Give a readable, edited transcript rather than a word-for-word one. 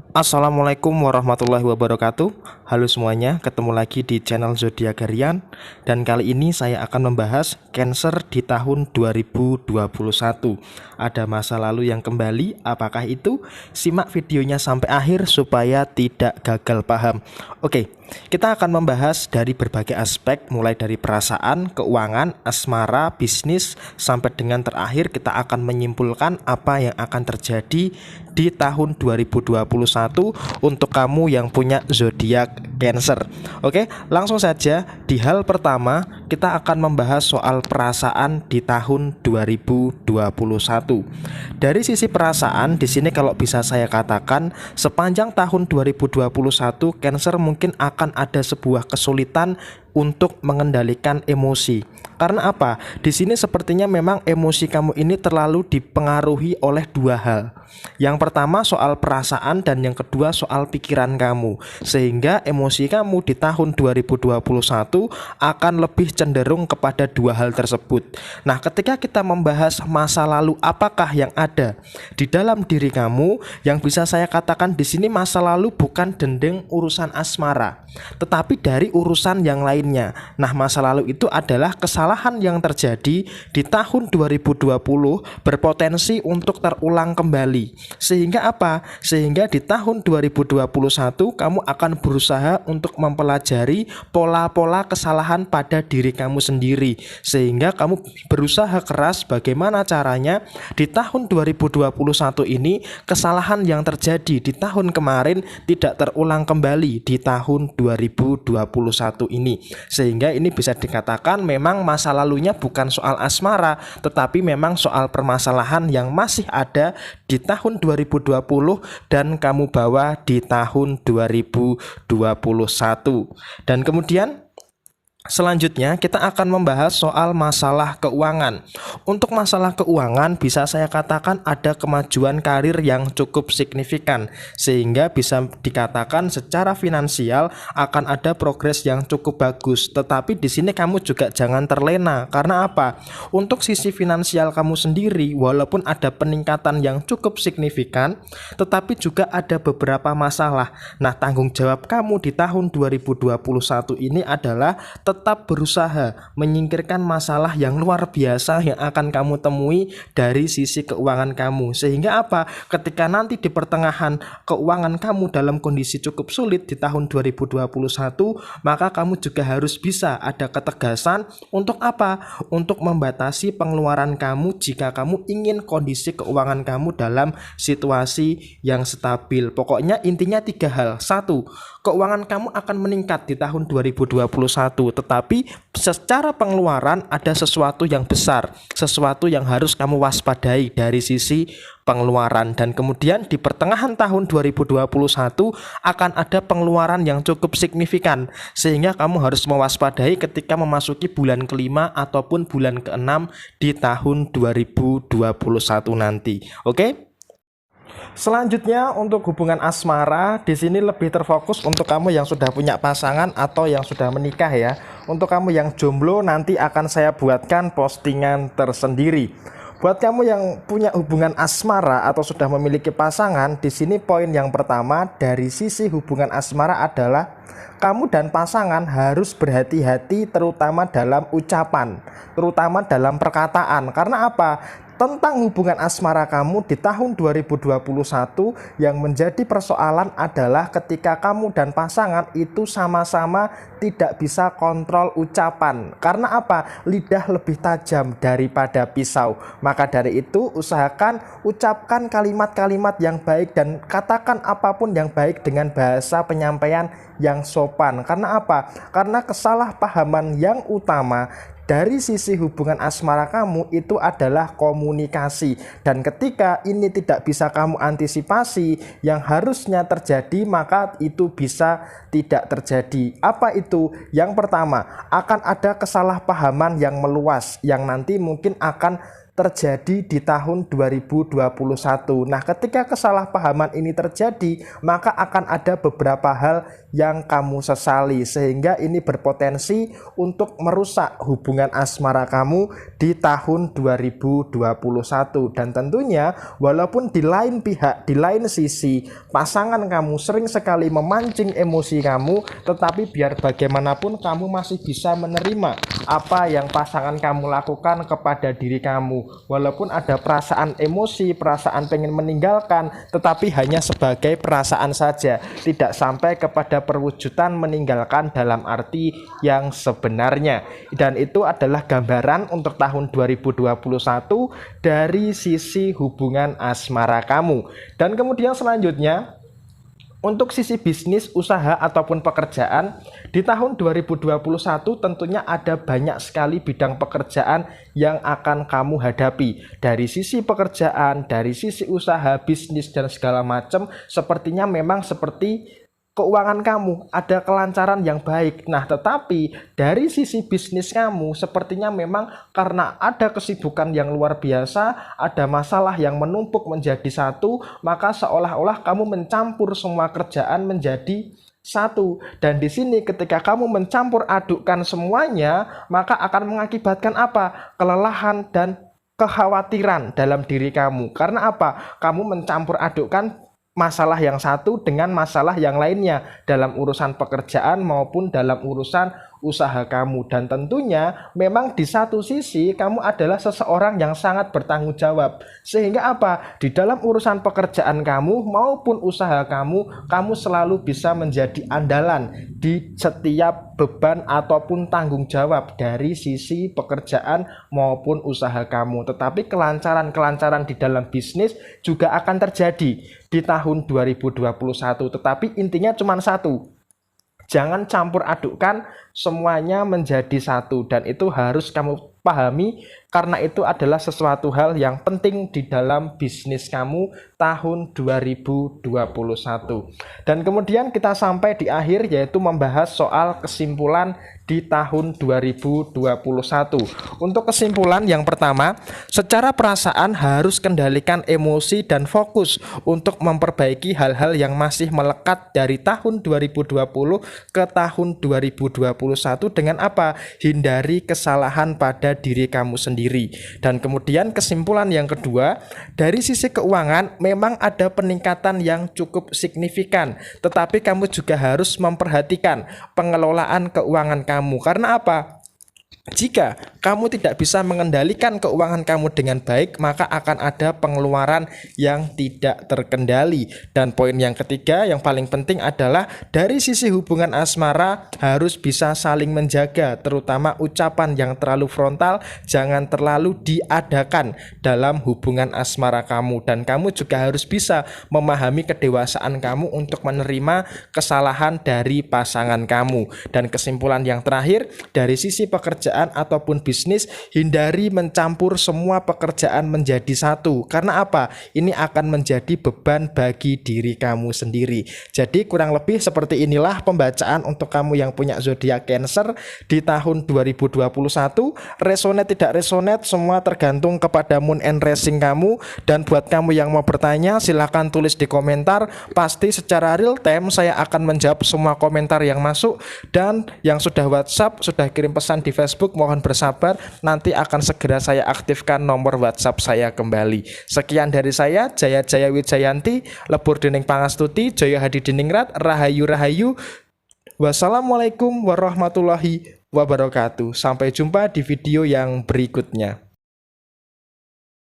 Assalamualaikum warahmatullahi wabarakatuh. Halo semuanya, ketemu lagi di channel Zodiak Harian. Dan kali ini saya akan membahas Cancer di tahun 2021. Ada masa lalu yang kembali, apakah itu? Simak videonya sampai akhir supaya tidak gagal paham. Oke, kita akan membahas dari berbagai aspek, mulai dari perasaan, keuangan, asmara, bisnis, sampai dengan terakhir kita akan menyimpulkan apa yang akan terjadi di tahun 2021 untuk kamu yang punya zodiak Cancer. Oke, langsung saja di hal pertama kita akan membahas soal perasaan di tahun 2021. Dari sisi perasaan di sini kalau bisa saya katakan sepanjang tahun 2021 Cancer mungkin akan ada sebuah kesulitan untuk mengendalikan emosi. Karena apa? Di sini sepertinya memang emosi kamu ini terlalu dipengaruhi oleh dua hal. Yang pertama soal perasaan dan yang kedua soal pikiran kamu. Sehingga emosi kamu di tahun 2021 akan lebih cenderung kepada dua hal tersebut. Nah, ketika kita membahas masa lalu apakah yang ada di dalam diri kamu, yang bisa saya katakan di sini masa lalu bukan dendeng urusan asmara, tetapi dari urusan yang lainnya. Nah, masa lalu itu adalah kesalahan yang terjadi di tahun 2020 berpotensi untuk terulang kembali. Sehingga apa? Sehingga di tahun 2021 kamu akan berusaha untuk mempelajari pola-pola kesalahan pada diri kamu sendiri. Sehingga kamu berusaha keras bagaimana caranya di tahun 2021 ini kesalahan yang terjadi di tahun kemarin tidak terulang kembali di tahun 2021 ini. Sehingga ini bisa dikatakan memang masa lalunya bukan soal asmara, tetapi memang soal permasalahan yang masih ada di tahun 2020 dan kamu bawa di tahun 2021. Dan kemudian selanjutnya kita akan membahas soal masalah keuangan. Untuk masalah keuangan bisa saya katakan ada kemajuan karir yang cukup signifikan, sehingga bisa dikatakan secara finansial akan ada progres yang cukup bagus. Tetapi di sini kamu juga jangan terlena. Karena apa? Untuk sisi finansial kamu sendiri walaupun ada peningkatan yang cukup signifikan, tetapi juga ada beberapa masalah. Nah, tanggung jawab kamu di tahun 2021 ini adalah tetap berusaha menyingkirkan masalah yang luar biasa yang akan kamu temui dari sisi keuangan kamu. Sehingga apa? Ketika nanti di pertengahan keuangan kamu dalam kondisi cukup sulit di tahun 2021, maka kamu juga harus bisa ada ketegasan untuk apa? Untuk membatasi pengeluaran kamu jika kamu ingin kondisi keuangan kamu dalam situasi yang stabil. Pokoknya intinya tiga hal. Satu, keuangan kamu akan meningkat di tahun 2021, tetapi secara pengeluaran ada sesuatu yang besar, sesuatu yang harus kamu waspadai dari sisi pengeluaran. Dan kemudian di pertengahan tahun 2021 akan ada pengeluaran yang cukup signifikan, sehingga kamu harus mewaspadai ketika memasuki bulan kelima ataupun bulan keenam di tahun 2021 nanti. Oke? Selanjutnya untuk hubungan asmara di sini lebih terfokus untuk kamu yang sudah punya pasangan atau yang sudah menikah ya. Untuk kamu yang jomblo nanti akan saya buatkan postingan tersendiri. Buat kamu yang punya hubungan asmara atau sudah memiliki pasangan, di sini poin yang pertama dari sisi hubungan asmara adalah kamu dan pasangan harus berhati-hati terutama dalam ucapan, terutama dalam perkataan. Karena apa? Tentang hubungan asmara kamu di tahun 2021 yang menjadi persoalan adalah ketika kamu dan pasangan itu sama-sama tidak bisa kontrol ucapan. Karena apa? Lidah lebih tajam daripada pisau. Maka dari itu usahakan ucapkan kalimat-kalimat yang baik dan katakan apapun yang baik dengan bahasa penyampaian yang sopan. Karena apa? Karena kesalahpahaman yang utama dari sisi hubungan asmara kamu itu adalah komunikasi. Dan ketika ini tidak bisa kamu antisipasi yang harusnya terjadi, maka itu bisa tidak terjadi. Apa itu? Yang pertama, akan ada kesalahpahaman yang meluas yang nanti mungkin akan terjadi di tahun 2021. Nah, ketika kesalahpahaman ini terjadi, maka akan ada beberapa hal yang kamu sesali, sehingga ini berpotensi untuk merusak hubungan asmara kamu di tahun 2021. Dan tentunya walaupun di lain pihak, di lain sisi, pasangan kamu sering sekali memancing emosi kamu, tetapi biar bagaimanapun kamu masih bisa menerima apa yang pasangan kamu lakukan kepada diri kamu. Walaupun ada perasaan emosi, perasaan pengen meninggalkan, tetapi hanya sebagai perasaan saja, tidak sampai kepada perwujudan meninggalkan dalam arti yang sebenarnya. Dan itu adalah gambaran untuk tahun 2021 dari sisi hubungan asmara kamu. Dan kemudian selanjutnya, untuk sisi bisnis, usaha, ataupun pekerjaan, di tahun 2021 tentunya ada banyak sekali bidang pekerjaan yang akan kamu hadapi. Dari sisi pekerjaan, dari sisi usaha, bisnis, dan segala macam, sepertinya memang seperti keuangan kamu ada kelancaran yang baik. Nah, tetapi dari sisi bisnis kamu sepertinya memang karena ada kesibukan yang luar biasa, ada masalah yang menumpuk menjadi satu, maka seolah-olah kamu mencampur semua kerjaan menjadi satu. Dan di sini ketika kamu mencampur adukkan semuanya, maka akan mengakibatkan apa? Kelelahan dan kekhawatiran dalam diri kamu. Karena apa? Kamu mencampur adukkan masalah yang satu dengan masalah yang lainnya dalam urusan pekerjaan maupun dalam urusan usaha kamu. Dan tentunya memang di satu sisi kamu adalah seseorang yang sangat bertanggung jawab, sehingga apa? Di dalam urusan pekerjaan kamu maupun usaha kamu, kamu selalu bisa menjadi andalan di setiap beban ataupun tanggung jawab dari sisi pekerjaan maupun usaha kamu. Tetapi kelancaran-kelancaran di dalam bisnis juga akan terjadi di tahun 2021. Tetapi intinya cuma satu, jangan campur adukkan semuanya menjadi satu. Dan itu harus kamu pahami, karena itu adalah sesuatu hal yang penting di dalam bisnis kamu tahun 2021. Dan kemudian kita sampai di akhir, yaitu membahas soal kesimpulan di tahun 2021. Untuk kesimpulan yang pertama, secara perasaan harus kendalikan emosi dan fokus untuk memperbaiki hal-hal yang masih melekat dari tahun 2020 ke tahun 2021 dengan apa? Hindari kesalahan pada diri kamu sendiri. Dan kemudian kesimpulan yang kedua, dari sisi keuangan memang ada peningkatan yang cukup signifikan, tetapi kamu juga harus memperhatikan pengelolaan keuangan kamu. Karena apa? Jika kamu tidak bisa mengendalikan keuangan kamu dengan baik, maka akan ada pengeluaran yang tidak terkendali. Dan poin yang ketiga yang paling penting adalah dari sisi hubungan asmara harus bisa saling menjaga, terutama ucapan yang terlalu frontal jangan terlalu diadakan dalam hubungan asmara kamu. Dan kamu juga harus bisa memahami kedewasaan kamu untuk menerima kesalahan dari pasangan kamu. Dan kesimpulan yang terakhir, dari sisi pekerjaan ataupun bisnis, hindari mencampur semua pekerjaan menjadi satu. Karena apa? Ini akan menjadi beban bagi diri kamu sendiri. Jadi kurang lebih seperti inilah pembacaan untuk kamu yang punya zodiak Cancer di tahun 2021. Resonate tidak resonate semua tergantung kepada moon and rising kamu. Dan buat kamu yang mau bertanya, silahkan tulis di komentar. Pasti secara real time saya akan menjawab semua komentar yang masuk. Dan yang sudah WhatsApp, sudah kirim pesan di Facebook, mohon bersabar, nanti akan segera saya aktifkan nomor WhatsApp saya kembali. Sekian dari saya, Jaya Jaya Wijayanti, Lebur Dening Pangastuti, Jaya Hadi Diningrat, Rahayu Rahayu. Wassalamualaikum warahmatullahi wabarakatuh. Sampai jumpa di video yang berikutnya.